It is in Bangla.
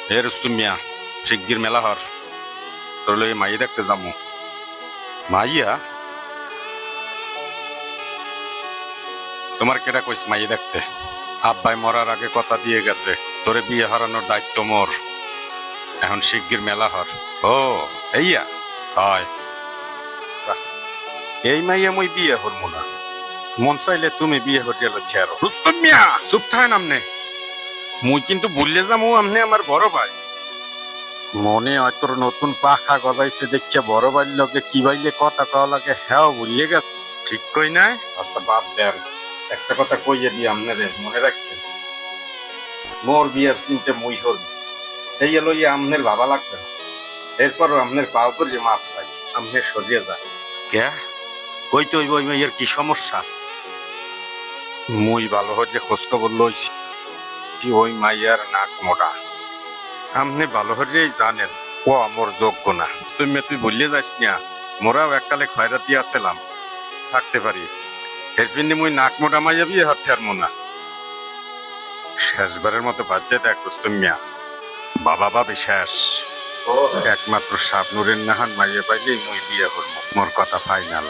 হে রুস্তুম মিয়া, শিগগির মেলা হর, তোর লই মাইয়া দেখতে যামু। মাইয়া? তোমার কেডা কইস মাইয়া দেখতে? আব্বাই মরার আগে কথা দিয়ে গেছে, তোরে বিয়ে হারানোর দায়িত্ব মোর। এখন শিগগির মেলা হর। ও, এইয়া? হয়। বাহ, এই মাইয়া মুই বিয়ে হরমু না। মন চাইলে তুমি বিয়ে হরিয়া লইছে আরো। রুস্তম মিয়া, চুপ থাকেন আমনে। মুই কিন্তু ভুললে যামু আমনে আমার বড় ভাই। মনে হয় তোর নতুন পাখা গজাইছে দেখিয়া বড় ভাইয়ের লগে কি বাইলে কথা কওয়া লাগে হ্যাঁ ভুলিয়ে গেছে। ঠিক কই নাই? আচ্ছা বাদ দেন, একটা কথা কইয়ে দি আপনারে মনে রাখছেন, মোর বিয়ার চিনতে মুই হল এই লইয়া আমনের ভাবা লাগবে না। এরপরও আমনের পাও করে মাপ চাই, আমনে সরিয়ে যান। কে? ওই তো ওই মেয়ের কি সমস্যা? মুই ভালো হচ্ছে খোঁজ খবর লইছি, ওই মাইয়ার নাক মোটা। আপনি ভালো হরিয়াই জানেন ও আমার যোগ্য না। তুই বললে যাস না, মোরাও এককালে খয়রাতি আছিলাম, থাকতে পারি। এরপিন্দি মুই নাক মোটা মাইয়া বিয়ে হচ্ছে আর মোনা। শেষবারের মতো বাদ দেখ রুস্তম মিয়া, বাবা ভাবি শেষ। একমাত্র শাবনুরের নাহান মাইয়া পাইলেই মুই বিয়ে করবো, মোর কথা ফাইনাল।